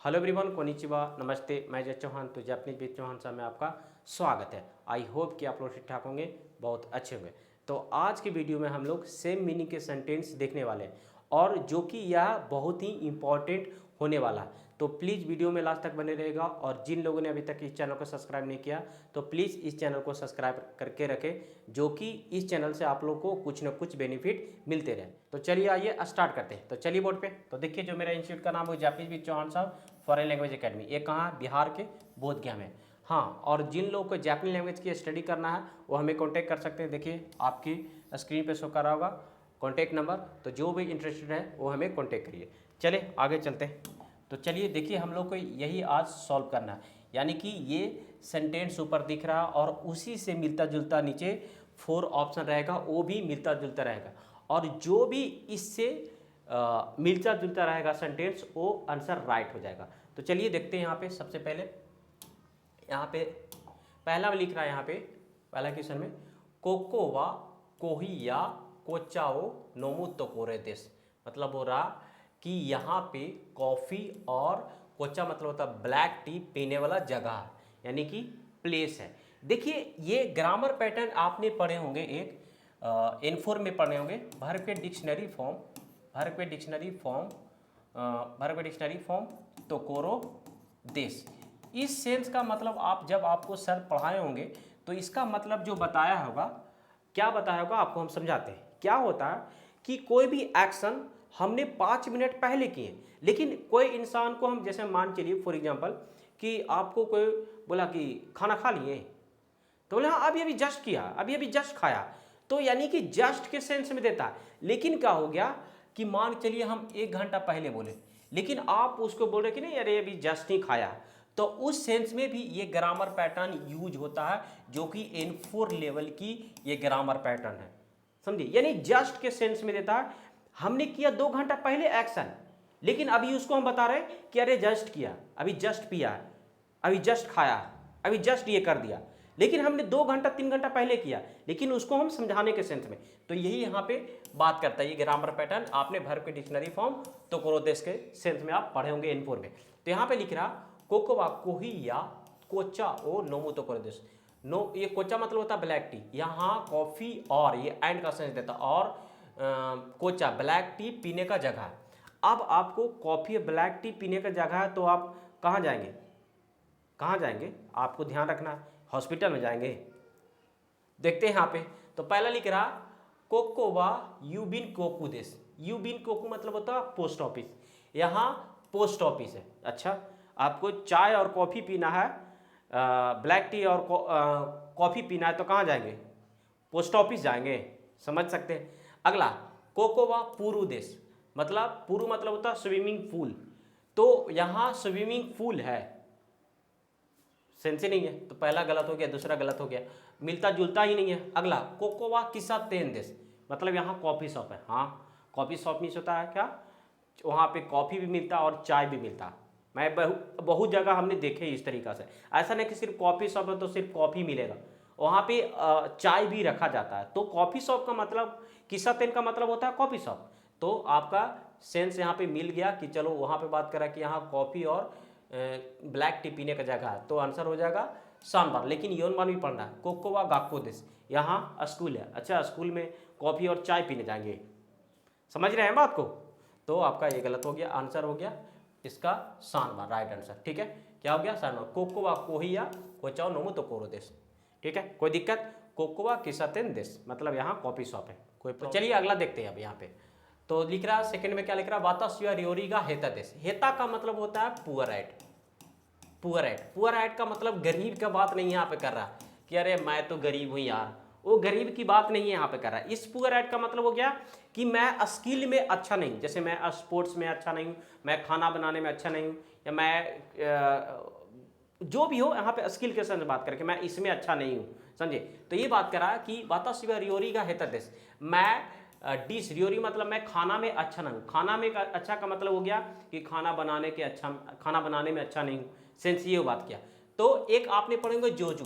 Hello everyone, konnichiwa, नमस्ते। मैं जय चौहान, तो जापानीज विद चौहान साहब में आपका स्वागत है। आई होप कि आप लोग ठीक ठाक होंगे, बहुत अच्छे होंगे। तो आज की वीडियो में हम लोग सेम मीनिंग के सेंटेंस देखने वाले हैं और जो कि यह बहुत ही इम्पॉर्टेंट होने वाला है। तो प्लीज़ वीडियो में लास्ट तक बने रहेगा और जिन लोगों ने अभी तक इस चैनल को सब्सक्राइब नहीं किया तो प्लीज़ इस चैनल को सब्सक्राइब करके रखें, जो कि इस चैनल से आप लोग को कुछ ना कुछ बेनिफिट मिलते रहे। तो चलिए आइए स्टार्ट करते हैं। तो चलिए बोर्ड पे। तो देखिए, जो मेरा इंस्टीट्यूट का नाम है जापानीज विद चौहान साहब फॉरेन लैंग्वेज एकेडमी, ये कहाँ, बिहार के बोधगया में। हाँ, और जिन लोगों को जापानी लैंग्वेज की स्टडी करना है वो हमें कांटेक्ट कर सकते हैं। देखिए आपकी स्क्रीन पे शो कर रहा होगा कांटेक्ट नंबर, तो जो भी इंटरेस्टेड है वो हमें कांटेक्ट करिए। चलिए आगे चलते हैं। तो चलिए देखिए, हम लोग को यही आज सॉल्व करना है, यानी कि ये सेंटेंस ऊपर दिख रहा है और उसी से मिलता जुलता नीचे 4 ऑप्शन रहेगा, वो भी मिलता जुलता रहेगा और जो भी इससे मिलता जुलता रहेगा सेंटेंस वो आंसर राइट हो जाएगा। तो चलिए देखते हैं। यहाँ पे सबसे पहले यहाँ पे पहला लिख रहा है, यहाँ पे पहला क्वेश्चन में कोको वा कोहिया कोचाओ नोमु तोकोरे देश, मतलब हो रहा कि यहाँ पे कॉफ़ी और कोचा मतलब होता है ब्लैक टी पीने वाला जगह, यानी कि प्लेस है। देखिए ये ग्रामर पैटर्न आपने पढ़े होंगे, एक N4 में पढ़े होंगे, भर के डिक्शनरी फॉर्म तोकोरो देश। इस सेंस का मतलब आप जब आपको सर पढ़ाए होंगे तो इसका मतलब जो बताया होगा, क्या बताया होगा आपको हम समझाते हैं। क्या होता है कि कोई भी एक्शन हमने 5 मिनट पहले किए, लेकिन कोई इंसान को हम जैसे मान चलिए फॉर एग्जांपल कि आपको कोई बोला कि खाना खा लिए, तो बोले हाँ अभी अभी जस्ट किया, अभी अभी जस्ट खाया, तो यानी कि जस्ट के सेंस में देता है। लेकिन क्या हो गया कि मान चलिए हम 1 घंटा पहले बोले, लेकिन आप उसको बोल रहे कि नहीं अरे अभी जस्ट नहीं खाया, तो उस सेंस में भी ये ग्रामर पैटर्न यूज होता है, जो कि N4 लेवल की ये ग्रामर पैटर्न है, समझिए। यानी जस्ट के सेंस में देता है, हमने किया 2 घंटा पहले एक्शन, लेकिन अभी उसको हम बता रहे कि अरे जस्ट किया, अभी जस्ट पिया, अभी जस्ट खाया, अभी जस्ट ये कर दिया, लेकिन हमने 2 घंटा 3 घंटा पहले किया, लेकिन उसको हम समझाने के सेंस में। तो यही यहाँ पे बात करता है ये ग्रामर पैटर्न। आपने भर के डिक्शनरी फॉर्म तो कोरोदेश के सेंस में आप पढ़े होंगे N4 में। तो यहाँ पे लिख रहा कोकोवा कोहिया कोचा ओ नोमु तो कोरोदेश। नो, ये कोचा मतलब होता है ब्लैक टी, यहाँ कॉफी और ये एंड का सेंस देता, और कोचा ब्लैक टी पीने का जगह। अब आपको कॉफी ब्लैक टी पीने का जगह है तो आप कहाँ जाएंगे, कहाँ जाएंगे, आपको ध्यान रखना है, हॉस्पिटल में जाएंगे। देखते हैं यहाँ पे। तो पहला लिख रहा कोकोवा यूबिन कोकू देश। यूबिन कोकू मतलब होता है पोस्ट ऑफिस, यहाँ पोस्ट ऑफिस है। अच्छा, आपको चाय और कॉफ़ी पीना है, ब्लैक टी और कॉफ़ी पीना है, तो कहाँ जाएंगे, पोस्ट ऑफिस जाएंगे, समझ सकते हैं। अगला कोकोवा पुरु देश, मतलब पुरु मतलब होता है स्विमिंग पूल, तो यहाँ स्विमिंग पूल है, सेंस ही नहीं है, तो पहला गलत हो गया, दूसरा गलत हो गया, मिलता जुलता ही नहीं है। अगला कोकोवा किसा तेन देश, मतलब यहाँ कॉफ़ी शॉप है। हाँ, कॉफ़ी शॉप मीन्स होता है क्या, वहाँ पे कॉफ़ी भी मिलता और चाय भी मिलता। मैं बहुत जगह हमने देखे इस तरीक़ा से, ऐसा नहीं कि सिर्फ कॉफ़ी शॉप है तो सिर्फ कॉफ़ी मिलेगा, वहाँ पे चाय भी रखा जाता है। तो कॉफ़ी शॉप का मतलब, किस्सा तेन का मतलब होता है कॉफ़ी शॉप। तो आपका सेंस यहाँ पे मिल गया कि चलो वहाँ पे बात करा कि यहाँ कॉफ़ी और ब्लैक टी पीने का जगह है, तो आंसर हो जाएगा शानदार। लेकिन योनमान भी पढ़ना है, कोकोवा गाको देश, यहाँ स्कूल है। अच्छा, स्कूल में कॉफ़ी और चाय पीने जाएंगे, समझ रहे हैं बात को। तो आपका ये गलत हो गया, आंसर हो गया इसका शानदार, राइट आंसर। ठीक है, क्या हो गया, शानदार। कोकोवा कोहिया कोचाओ नोमु तो कोरो देश। ठीक है, कोई दिक्कत। कोकोवा किसातेन देश मतलब यहाँ कॉफी शॉप है, कोई। तो चलिए अगला देखते हैं अब यहाँ पे। तो लिख रहा है सेकंड में, क्या लिख रहा है, वातास्या रियोरीगा हेता देश। हेता का मतलब होता है पुअराइट। पुअराइट का मतलब गरीब का बात नहीं यहाँ पे कर रहा कि अरे मैं तो गरीब हूँ यार, वो गरीब की बात नहीं है यहाँ पे कर रहा है। इस पुअराइट का मतलब हो गया कि मैं स्किल में अच्छा नहीं, जैसे मैं स्पोर्ट्स में अच्छा नहीं हूँ, मैं खाना बनाने में अच्छा नहीं हूँ, या मैं जो भी हो यहाँ पे स्किल के साथ बात करके मैं इसमें अच्छा नहीं हूँ, समझे। तो ये बात करा कि वातास्या रियोरी का हेता देश, मैं डिश, रियोरी मतलब मैं खाना में अच्छा नहीं हूँ। खाना में अच्छा का मतलब हो गया कि खाना बनाने में अच्छा नहीं हूँ, सेंस ये बात किया। तो एक आपने पढ़ेंगे जोजू,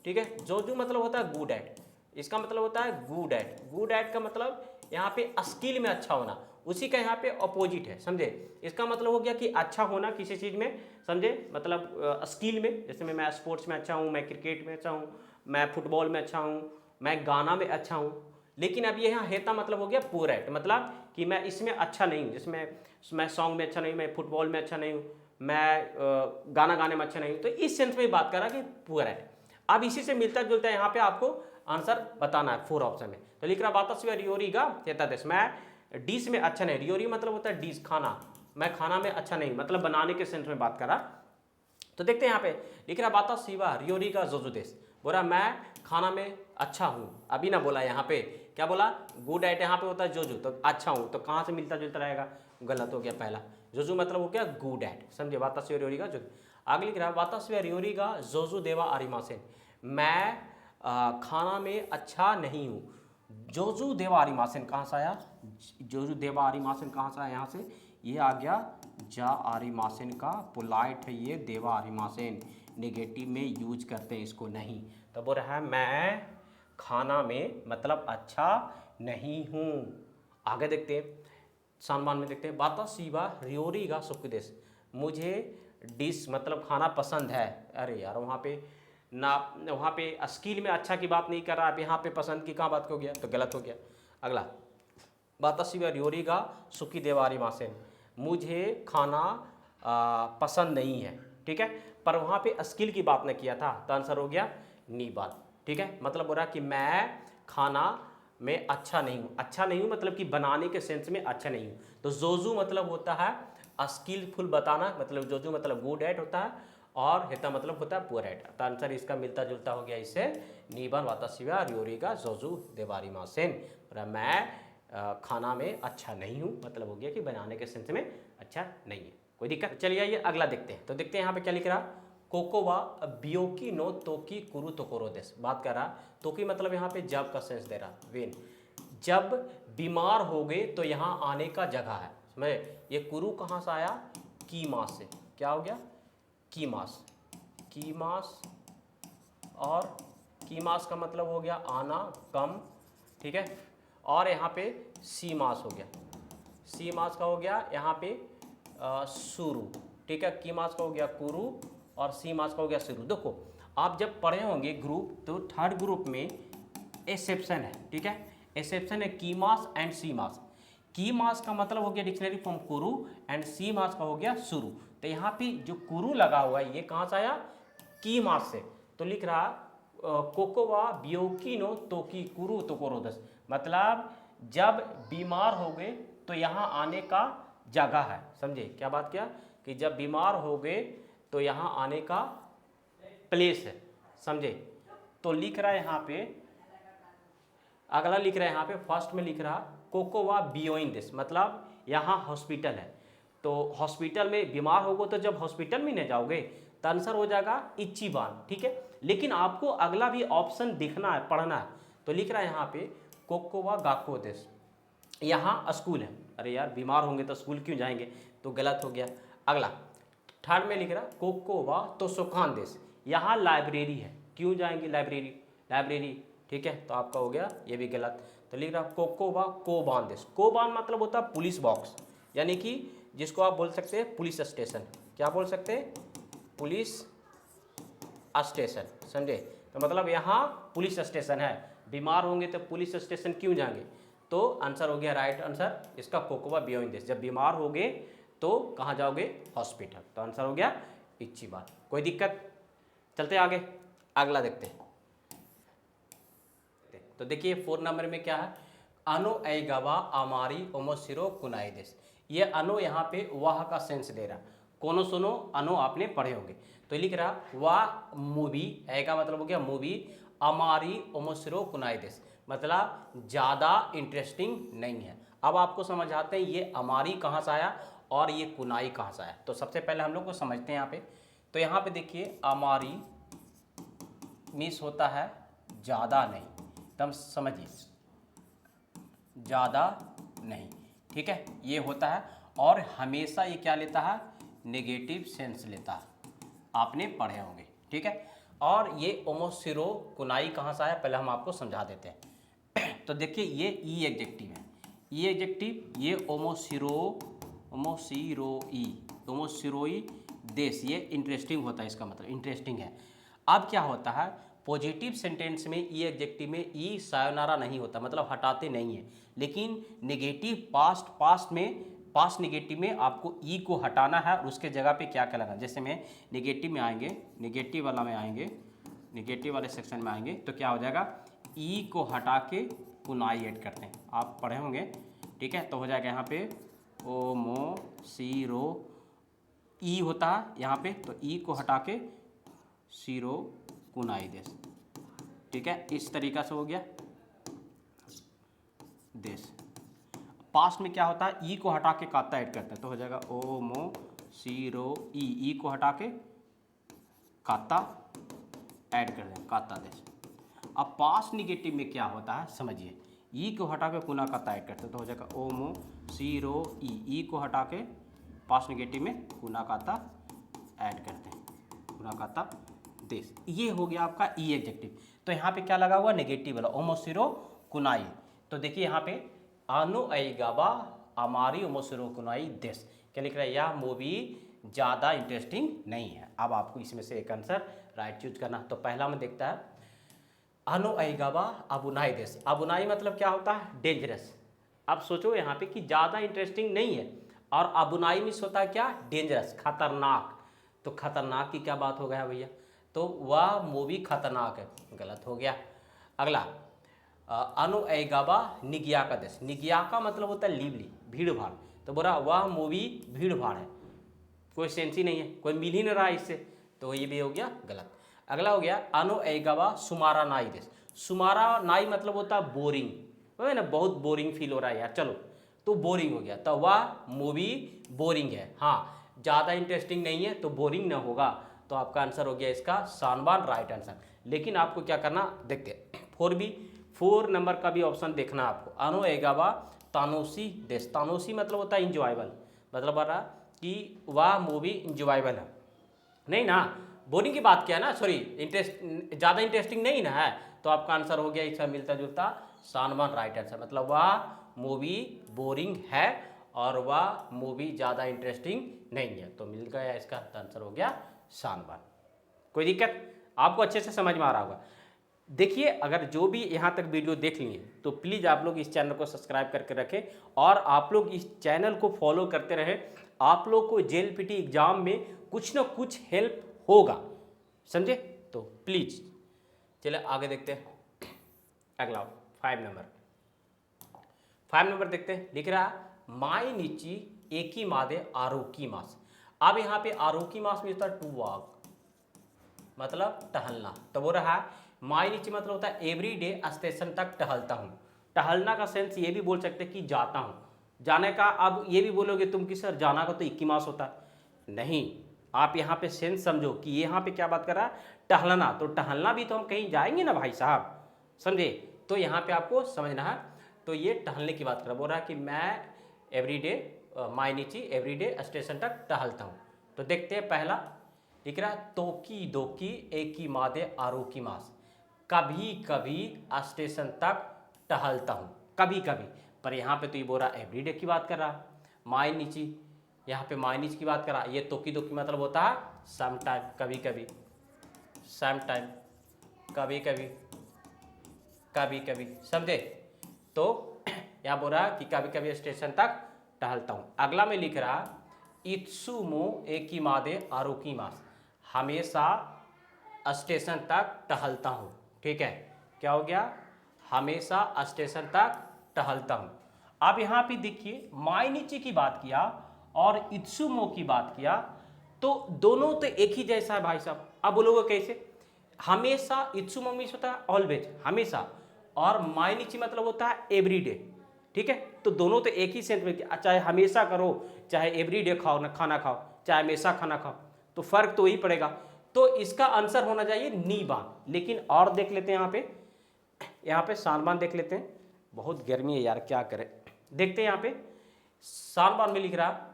ठीक है, जोजू मतलब होता है गुड एट, इसका मतलब होता है गुड एट। गुड एट का मतलब यहाँ पे स्किल में अच्छा होना, उसी का यहाँ पे अपोजिट है, समझे। इसका मतलब हो गया कि अच्छा होना किसी चीज़ में, समझे, मतलब स्किल में, जैसे मैं स्पोर्ट्स में अच्छा हूँ, मैं क्रिकेट में अच्छा हूँ, मैं फुटबॉल में अच्छा हूँ, मैं गाना में अच्छा हूँ। लेकिन अब यहाँ हेता मतलब हो गया पुअर एट, मतलब कि मैं इसमें अच्छा नहीं हूँ, जिसमें मैं सॉन्ग में अच्छा नहीं हूँ, मैं फुटबॉल में अच्छा नहीं हूँ, मैं गाना गाने में अच्छा नहीं हूँ। तो इस सेंस में बात कर रहा कि पुअर एट। अब इसी से मिलता जुलता है यहाँ पे आपको आंसर बताना है 4 ऑप्शन में। तो लिख रहा बात रियोरीगा हेता देश, मैं डिश में अच्छा नहीं, रियोरी मतलब होता है डिश खाना, मैं खाना में अच्छा नहीं, मतलब बनाने के सेंस में बात कर रहा। तो देखते हैं यहाँ पे लिख रहा बाता शिवा रियोरी का जोजुदेश, बोला मैं खाना में अच्छा हूँ। अभी ना बोला यहाँ पे, क्या बोला, गुड एट, यहाँ पे होता है जोजू, तो अच्छा हूँ, तो कहाँ से मिलता जुलता रहेगा, गलत हो गया पहला। जोजू मतलब हो गया गुड एट, समझे, बाता शिवा रियोरी का जो। आगे लिख रहा है बाता शिवा रियोरी का जोजू देवा आरिमासेन, मैं खाना में अच्छा नहीं हूँ। जोजू देवा आरिमासेन कहाँ से आया, जोजू देवा आरिमासेन कहाँ से आया, यहाँ से ये आ गया जा आरिमासेन का पोलाइट है ये, देवा आरिमासेन नेगेटिव में यूज करते हैं इसको नहीं। तो बोल रहा है मैं खाना में मतलब अच्छा नहीं हूँ। आगे देखते हैं, सम्मान में देखते हैं बाता शिवा रियोरी का सुखदेश, मुझे डिश मतलब खाना पसंद है। अरे यार वहाँ पे ना, वहाँ पे स्किल में अच्छा की बात नहीं कर रहा, अब यहाँ पे पसंद की कहाँ बात हो गया, तो गलत हो गया। अगला बाता शिवा रियोरी का सुखी देवारी मासेन, मुझे खाना पसंद नहीं है, ठीक है, पर वहाँ पे स्किल की बात ने किया था, तो आंसर हो गया नी बात, ठीक है। मतलब हो रहा कि मैं खाना में अच्छा नहीं हूँ, अच्छा नहीं हूँ मतलब कि बनाने के सेंस में अच्छा नहीं हूँ। तो जोजू मतलब होता है स्किलफुल बताना, मतलब जोजू मतलब गुड एट होता है, और हेता मतलब होता है पुअर एट। तो आंसर इसका मिलता जुलता हो गया इससे, नीबन वाता शिवा रियोरी का जोजू देवारी मासेन, मैं खाना में अच्छा नहीं हूँ, मतलब हो गया कि बनाने के सेंस में अच्छा नहीं है। कोई दिक्कत, चलिए आइए अगला देखते हैं। तो देखते हैं यहाँ पे क्या लिख रहा, कोकोवा बियोकी नो तोकी कुरु तोकोरो देश, बात कर रहा तोकी मतलब यहाँ पे जब का सेंस दे रहा, वेन, जब बीमार हो गए तो यहाँ आने का जगह है, समझे। ये कुरु कहाँ से आया, की मास से, क्या हो गया, की मास, की मास, और की मास का मतलब हो गया आना, कम, ठीक है। और यहाँ पे सी मास हो गया, सी मास का हो गया यहाँ पे शुरू, ठीक है। की मास का हो गया कुरु, और सी मास का हो गया शुरू। देखो आप जब पढ़े होंगे ग्रुप, तो थर्ड ग्रुप में एक्सेप्शन है, ठीक है, एक्सेप्शन है की मास एंड सी मास। की मास का मतलब हो गया डिक्शनरी फॉर्म कुरु, एंड सी मास का हो गया शुरू। तो यहाँ पे जो कुरु लगा हुआ है ये कहाँ से आया, की मास से। तो लिख रहा कोकोवा बियोकिनो तोकी कुरु तोकोरोदस, मतलब जब बीमार हो गए तो यहाँ आने का जगह है, समझे। क्या बात किया कि जब बीमार हो गए तो यहाँ आने का प्लेस है, समझे। तो लिख रहा है यहाँ पे, अगला लिख रहा है यहाँ पे फर्स्ट में लिख रहा कोकोवा बियोइन दिस, मतलब यहाँ हॉस्पिटल है। तो हॉस्पिटल में बीमार होगो तो जब हॉस्पिटल में नहीं जाओगे तो आंसर हो जाएगा इच्चीबान, ठीक है। लेकिन आपको अगला भी ऑप्शन देखना है, पढ़ना है। तो लिख रहा है यहाँ पे कोकोवा गाको देश, यहाँ स्कूल है। अरे यार बीमार होंगे तो स्कूल क्यों जाएंगे, तो गलत हो गया। अगला थर्ड में लिख रहा कोकोवा तो सुखान देश, यहाँ लाइब्रेरी है, क्यों जाएंगे लाइब्रेरी, लाइब्रेरी, ठीक है। तो आपका हो गया ये भी गलत। तो लिख रहा कोकोवा कोबान देश, कोबान मतलब होता है पुलिस बॉक्स, यानी कि जिसको आप बोल सकते हैं पुलिस स्टेशन, क्या बोल सकते हैं, पुलिस स्टेशन, समझे। तो मतलब यहाँ पुलिस स्टेशन है, बीमार होंगे तो पुलिस स्टेशन क्यों जाएंगे। तो आंसर हो गया राइट आंसर इसका कोकोवा बियोइन दिस, जब बीमार हो गए तो कहाँ जाओगे, हॉस्पिटल। तो आंसर हो गया इच्चीबान। कोई दिक्कत, चलते आगे अगला देखते हैं। तो देखिए 4 नंबर में क्या है, अनो ऐगवा आमारी ओमोसिरो कुनाई देश, ये अनो यहाँ पे वाह का सेंस दे रहा, कोनो सुनो अनो आपने पढ़े होंगे। तो लिख रहा वाह मूवी, ऐगा मतलब हो गया मूवी, अमारी ओमोसिरो कुनाई देश मतलब ज़्यादा इंटरेस्टिंग नहीं है। अब आपको समझाते हैं ये अमारी कहाँ से आया और ये कुनाई कहाँ से आया। तो सबसे पहले हम लोग को समझते हैं यहाँ पे। तो यहाँ पे देखिए अमारी मिस होता है ज़्यादा नहीं, एकदम समझिए ज़्यादा नहीं, ठीक है, ये होता है। और हमेशा ये क्या लेता है, नेगेटिव सेंस लेता है, आपने पढ़े होंगे, ठीक है। और ये ओमोसिरो कुनाई कहाँ से आया, पहले हम आपको समझा देते हैं। तो देखिए ये ई एडजेक्टिव है, ये एडजेक्टिव, ये ओमोसिरोई देश, ये इंटरेस्टिंग होता है, इसका मतलब इंटरेस्टिंग है। अब क्या होता है, पॉजिटिव सेंटेंस में ई एडजेक्टिव में ई सायोनारा नहीं होता, मतलब हटाते नहीं है, लेकिन नेगेटिव पास्ट में, पास्ट नेगेटिव में आपको ई को हटाना है और उसके जगह पे क्या क्या लगाना। जैसे में नेगेटिव में आएंगे, नेगेटिव वाला में आएंगे, नेगेटिव वाले सेक्शन में आएंगे तो क्या हो जाएगा, ई को हटा के पुनाई ऐड करते हैं, आप पढ़े होंगे, ठीक है। तो हो जाएगा यहाँ पे ओमोसिरो, ई होता है यहाँ पे, तो ई को हटा के सीरो कुनाई देश, ठीक है। इस तरीका से हो गया देश। पास्ट में क्या होता है, ई को हटा के काता ऐड करते हैं, तो हो जाएगा ओमोसिरो ई को हटा के काता ऐड कर दें, काता देश। अब पास्ट निगेटिव में क्या होता है समझिए, ई को हटा के कुना काता ऐड करते हैं, तो हो जाएगा ओमोसिरो ई को हटा के पास्ट निगेटिव में कुना काता ऐड करते हैं, कुना काता देश। ये हो गया आपका ई एडजेक्टिव। तो यहाँ पे क्या लगा हुआ, नेगेटिव वाला ओमोसिरो कुनाई। तो देखिए यहाँ पे आनो ऐगाबा अमारी ओमोसिरो कुनाई देश, क्या लिख रहा है, यह मूवी ज़्यादा इंटरेस्टिंग नहीं है। अब आपको इसमें से एक आंसर राइट चूज करना। तो पहला में देखता है आनो ऐगाबा अबुनाई देश, अबुनाई मतलब क्या होता है, डेंजरस। अब सोचो यहाँ पे कि ज़्यादा इंटरेस्टिंग नहीं है, और अबुनाई मीन्स होता है क्या, डेंजरस, खतरनाक। तो खतरनाक की क्या बात हो गया भैया, तो वह मूवी खतरनाक है, गलत हो गया। अगला अनु ऐगाबा निगिया का देश, निगिया का मतलब होता है लिवली, भीड़ भाड़, तो बोला वह मूवी भीड़ भाड़ है, कोई सेंस ही नहीं है, कोई मिल ही नहीं रहा इससे, तो ये भी हो गया गलत। अगला हो गया अनु ऐगाबा सुमारा नाई देश, सुमारा नाई मतलब होता है बोरिंग, है ना, बहुत बोरिंग फील हो रहा है यार, चलो, तो बोरिंग हो गया, तो वह मूवी बोरिंग है, हाँ ज़्यादा इंटरेस्टिंग नहीं है तो बोरिंग ना होगा, तो आपका आंसर हो गया इसका सानबान राइट आंसर। लेकिन आपको क्या करना, देखते 4 नंबर का भी ऑप्शन देखना आपको, अनो ऐगाबा तानोसी देश, तानोसी मतलब होता है इंजॉयबल, मतलब आ रहा कि वह मूवी इंजॉयबल है, नहीं ना, बोरिंग की बात किया ना, सॉरी ज़्यादा इंटरेस्टिंग नहीं ना है, तो आपका आंसर हो गया इसका मिलता जुलता सानबान राइट आंसर, मतलब वह मूवी बोरिंग है और वह मूवी ज़्यादा इंटरेस्टिंग नहीं है, तो मिल गया इसका आंसर हो गया सानबान। कोई दिक्कत, आपको अच्छे से समझ में आ रहा होगा। देखिए अगर जो भी यहाँ तक वीडियो देख लिए तो प्लीज़ आप लोग इस चैनल को सब्सक्राइब करके रखें और आप लोग इस चैनल को फॉलो करते रहें, आप लोग को JLPT एग्ज़ाम में कुछ ना कुछ हेल्प होगा, समझे, तो प्लीज़ चलिए आगे देखते हैं। अगला 5 नंबर देखते हैं, लिख रहा माई नीची एकी मादे आरोकी मास। अब यहाँ पे आरोकी मास में होता है टू वॉक, मतलब टहलना, तो वो रहा माई नीचे मतलब होता है एवरीडे स्टेशन तक टहलता हूँ। टहलना का सेंस ये भी बोल सकते हैं कि जाता हूँ, जाने का। अब ये भी बोलोगे तुम कि सर जाना का तो 21 मास होता है, नहीं, आप यहाँ पे सेंस समझो कि यहाँ पे क्या बात कर रहा है, टहलना, तो टहलना भी तो हम कहीं जाएंगे ना भाई साहब, समझे, तो यहाँ पे आपको समझना है। तो ये टहलने की बात कर रहा, बोल रहा है कि मैं एवरीडे माई नीची एवरीडे स्टेशन तक टहलता हूँ। तो देखते हैं पहला लिख रहा तोकी दोकी एकी मादे आरोकी मास, कभी कभी स्टेशन तक टहलता हूँ, कभी कभी, पर यहाँ पे तो ये बोल रहा एवरीडे की बात कर रहा। माई नीची, यहाँ पे माई नीची की बात कर रहा, ये तोकी दोकी मतलब होता है सम टाइम, कभी कभी, सम टाइम, कभी कभी, कभी कभी, समझे। तो यहाँ बोल रहा कि कभी कभी स्टेशन तक टहलता हूँ। अगला में लिख रहा इत्सुमो एकी मादे आरोकी मास, हमेशा स्टेशन तक टहलता हूँ, ठीक है, क्या हो गया, हमेशा स्टेशन तक टहलता हूँ। अब यहाँ पे देखिए माई नीचे की बात किया और इत्सुमो की बात किया, तो दोनों तो एक ही जैसा है भाई साहब। अब बोलोगे कैसे, हमेशा, इत्सुमो मीन्स होता है ऑलवेज, हमेशा, और माई नीचे मतलब होता है एवरीडे, ठीक है, तो दोनों तो एक ही सेंस में, चाहे हमेशा करो चाहे एवरीडे खाओ ना, खाना खाओ चाहे हमेशा खाना खाओ, तो फर्क तो वही पड़ेगा। तो इसका आंसर होना चाहिए नीबान। लेकिन और देख लेते हैं यहाँ पे सानबान देख लेते हैं, बहुत गर्मी है यार क्या करें। देखते हैं यहाँ पे सानबान में लिख रहा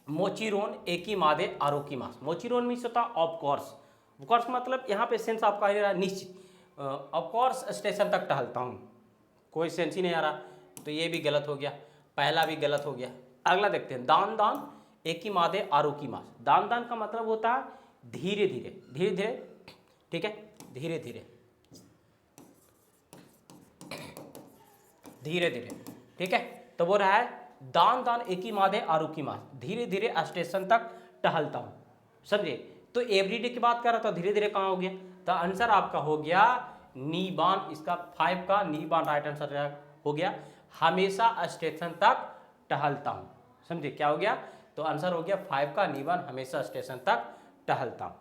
मोचिरोन एकी मादे आरोकी मास, मोचिरोन मीन्स होता ऑफकोर्स, ऑफकोर्स मतलब यहाँ पे सेंस आपका आ रहा निश्चित, ऑफकोर्स स्टेशन तक टहलता हूँ, कोई सेंस ही नहीं आ रहा। तो ये भी गलत हो गया, पहला भी गलत हो गया। अगला देखते हैं, दान दान एक ही मादे आरो की मास। दान दान का मतलब होता है धीरे धीरे, धीरे धीरे, ठीक है, धीरे धीरे, धीरे धीरे, ठीक है। तो वो रहा है दान दान एक ही मादे आरू की मास, धीरे धीरे स्टेशन तक टहलता हूँ, समझे। तो एवरीडे की बात कर रहा था, धीरे धीरे कहाँ हो गया, तो आंसर आपका हो गया नीबान, इसका 5 का नीबान राइट आंसर हो गया, हमेशा स्टेशन तक टहलता हूँ, समझे। क्या हो गया, तो आंसर हो गया 5 का नीबान, हमेशा स्टेशन तक टहलता हूँ।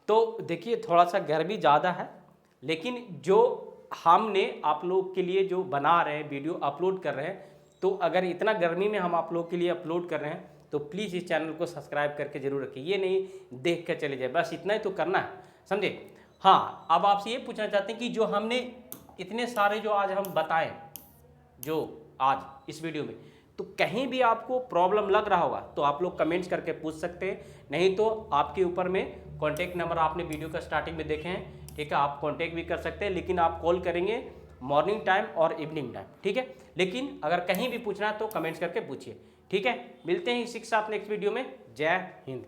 तो देखिए थोड़ा सा गर्मी ज़्यादा है, लेकिन जो हमने आप लोग के लिए जो बना रहे हैं, वीडियो अपलोड कर रहे हैं, तो अगर इतना गर्मी में हम आप लोग के लिए अपलोड कर रहे हैं तो प्लीज़ इस चैनल को सब्सक्राइब करके जरूर रखिए, ये नहीं देख कर चले जाए, बस इतना ही तो करना है, समझे। हाँ, अब आपसे ये पूछना चाहते हैं कि जो हमने इतने सारे जो आज हम बताएं, जो आज इस वीडियो में, तो कहीं भी आपको प्रॉब्लम लग रहा होगा तो आप लोग कमेंट्स करके पूछ सकते हैं, नहीं तो आपके ऊपर में कॉन्टैक्ट नंबर आपने वीडियो का स्टार्टिंग में देखे हैं, ठीक है, आप कॉन्टैक्ट भी कर सकते हैं, लेकिन आप कॉल करेंगे मॉर्निंग टाइम और इवनिंग टाइम, ठीक है। लेकिन अगर कहीं भी पूछना है तो कमेंट्स करके पूछिए, ठीक है। मिलते हैं इसी के साथ नेक्स्ट वीडियो में। जय हिंद।